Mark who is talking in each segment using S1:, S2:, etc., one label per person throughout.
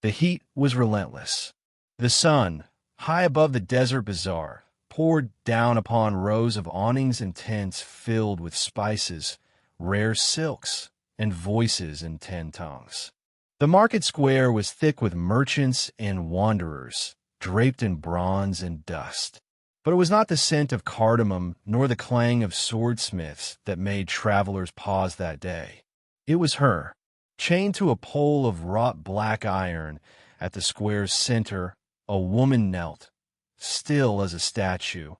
S1: The heat was relentless. The sun, high above the desert bazaar, poured down upon rows of awnings and tents filled with spices, rare silks, and voices in 10 tongues. The market square was thick with merchants and wanderers, draped in bronze and dust. But it was not the scent of cardamom nor the clang of swordsmiths that made travelers pause that day. It was her, chained to a pole of wrought black iron at the square's center. A woman knelt, still as a statue,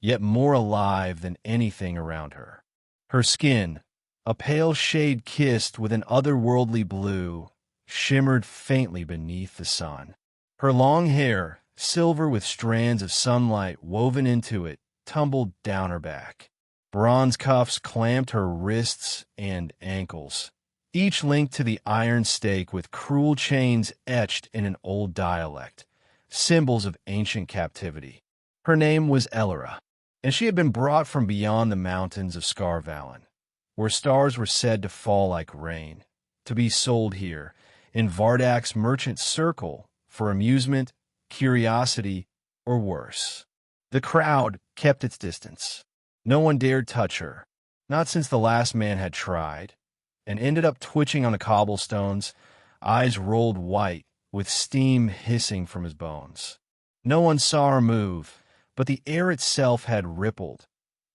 S1: yet more alive than anything around her. Her skin, a pale shade kissed with an otherworldly blue, shimmered faintly beneath the sun. Her long hair, silver with strands of sunlight woven into it, tumbled down her back. Bronze cuffs clamped her wrists and ankles, each linked to the iron stake with cruel chains etched in an old dialect, symbols of ancient captivity. Her name was Elyra, and she had been brought from beyond the mountains of Scarvallen, where stars were said to fall like rain, to be sold here, in Vardak's merchant circle, for amusement, curiosity, or worse. The crowd kept its distance. No one dared touch her, not since the last man had tried, and ended up twitching on the cobblestones, eyes rolled white, with steam hissing from his bones. No one saw her move, but the air itself had rippled,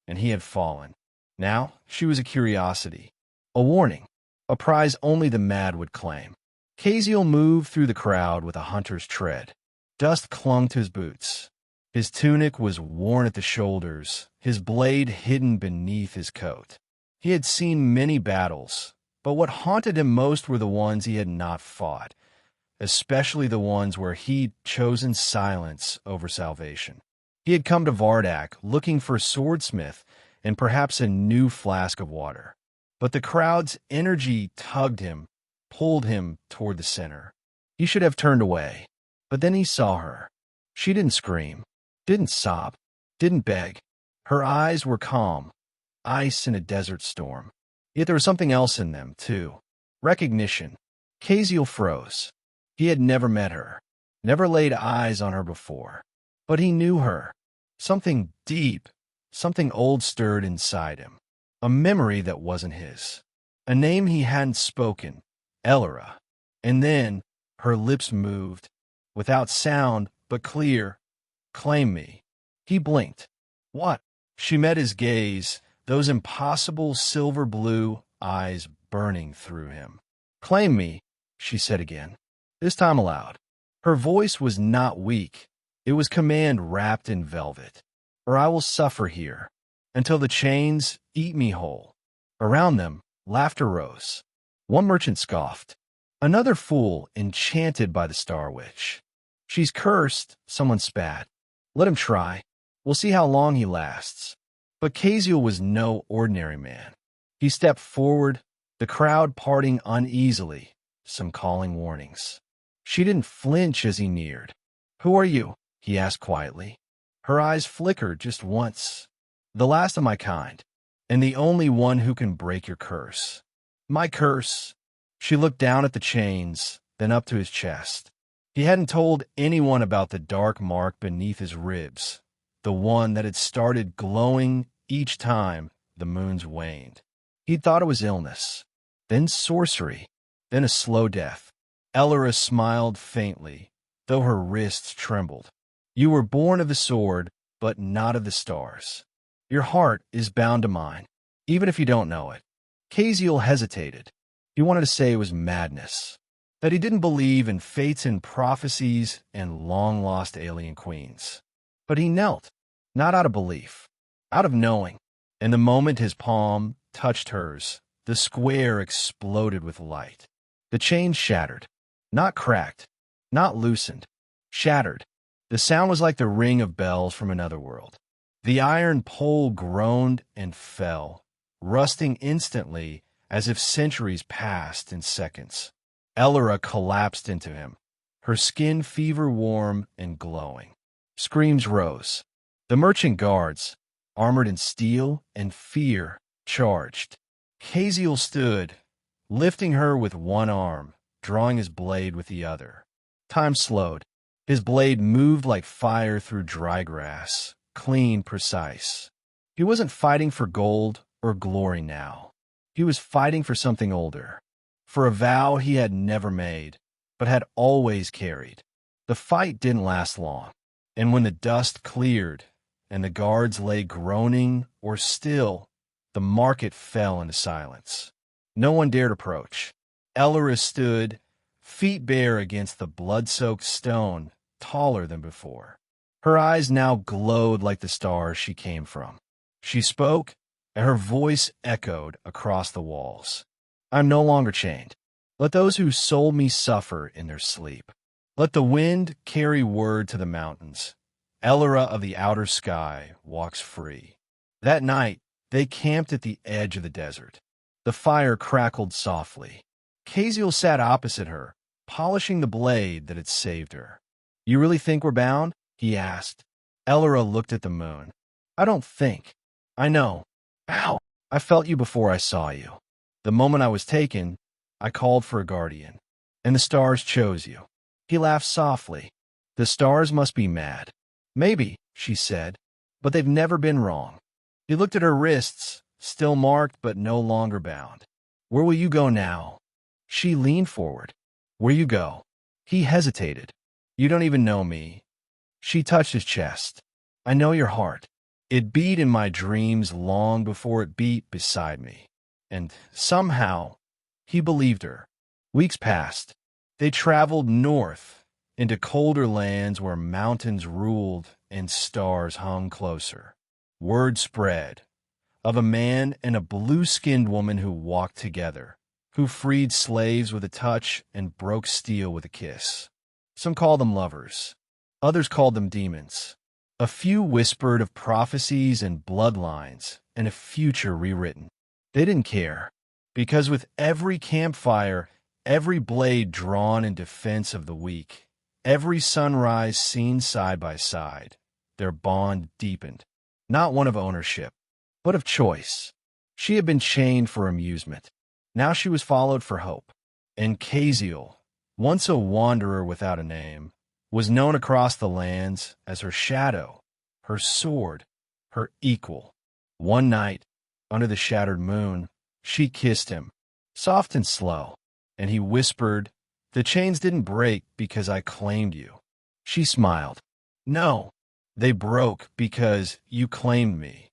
S1: and he had fallen. Now she was a curiosity, a warning, a prize only the mad would claim. Caziel moved through the crowd with a hunter's tread. Dust clung to his boots. His tunic was worn at the shoulders, his blade hidden beneath his coat. He had seen many battles, but what haunted him most were the ones he had not fought, especially the ones where he'd chosen silence over salvation. He had come to Vardak looking for a swordsmith and perhaps a new flask of water. But the crowd's energy tugged him, pulled him toward the center. He should have turned away, but then he saw her. She didn't scream, didn't sob, didn't beg. Her eyes were calm, ice in a desert storm. Yet there was something else in them, too. Recognition. Caziel froze. He had never met her, never laid eyes on her before. But he knew her. Something deep, something old stirred inside him. A memory that wasn't his. A name he hadn't spoken. Elyra. And then her lips moved, without sound, but clear. Claim me. He blinked. What? She met his gaze, those impossible silver blue eyes burning through him. Claim me, she said again, this time aloud. Her voice was not weak. It was command wrapped in velvet. Or I will suffer here, until the chains eat me whole. Around them, laughter rose. One merchant scoffed. Another fool enchanted by the Star Witch. She's cursed, someone spat. Let him try. We'll see how long he lasts. But Caziel was no ordinary man. He stepped forward, the crowd parting uneasily, some calling warnings. She didn't flinch as he neared. Who are you? He asked quietly. Her eyes flickered just once. The last of my kind, and the only one who can break your curse. My curse. She looked down at the chains, then up to his chest. He hadn't told anyone about the dark mark beneath his ribs, the one that had started glowing each time the moons waned. He'd thought it was illness, then sorcery, then a slow death. Elyra smiled faintly, though her wrists trembled. You were born of the sword, but not of the stars. Your heart is bound to mine, even if you don't know it. Caziel hesitated. He wanted to say it was madness, that he didn't believe in fates and prophecies and long-lost alien queens. But he knelt, not out of belief, out of knowing. And the moment his palm touched hers, the square exploded with light. The chains shattered, not cracked, not loosened, shattered. The sound was like the ring of bells from another world. The iron pole groaned and fell, rusting instantly as if centuries passed in seconds. Elyra collapsed into him, her skin fever-warm and glowing. Screams rose. The merchant guards, armored in steel and fear, charged. Caziel stood, lifting her with one arm, drawing his blade with the other. Time slowed. His blade moved like fire through dry grass, clean, precise. He wasn't fighting for gold or glory now. He was fighting for something older, for a vow he had never made, but had always carried. The fight didn't last long, and when the dust cleared and the guards lay groaning or still, the market fell into silence. No one dared approach. Elyra stood, feet bare against the blood-soaked stone, taller than before. Her eyes now glowed like the stars she came from. She spoke, and her voice echoed across the walls. "I'm no longer chained. Let those who sold me suffer in their sleep. Let the wind carry word to the mountains. Elyra of the outer sky walks free." That night, they camped at the edge of the desert. The fire crackled softly. Caziel sat opposite her, polishing the blade that had saved her. "You really think we're bound?" he asked. Elyra looked at the moon. "I don't think. I know. Ow! I felt you before I saw you. The moment I was taken, I called for a guardian, and the stars chose you." He laughed softly. "The stars must be mad." "Maybe," she said, "but they've never been wrong." He looked at her wrists, still marked but no longer bound. "Where will you go now?" She leaned forward. "Where you go?" He hesitated. "You don't even know me." She touched his chest. "I know your heart. It beat in my dreams long before it beat beside me." And somehow, he believed her. Weeks passed. They traveled north into colder lands where mountains ruled and stars hung closer. Word spread of a man and a blue-skinned woman who walked together, who freed slaves with a touch and broke steel with a kiss. Some called them lovers. Others called them demons. A few whispered of prophecies and bloodlines and a future rewritten. They didn't care, because with every campfire, every blade drawn in defense of the weak, every sunrise seen side by side, their bond deepened, not one of ownership, but of choice. She had been chained for amusement. Now she was followed for hope. And Caziel, once a wanderer without a name, was known across the lands as her shadow, her sword, her equal. One night, under the shattered moon, she kissed him, soft and slow, and he whispered, "The chains didn't break because I claimed you." She smiled. "No, they broke because you claimed me."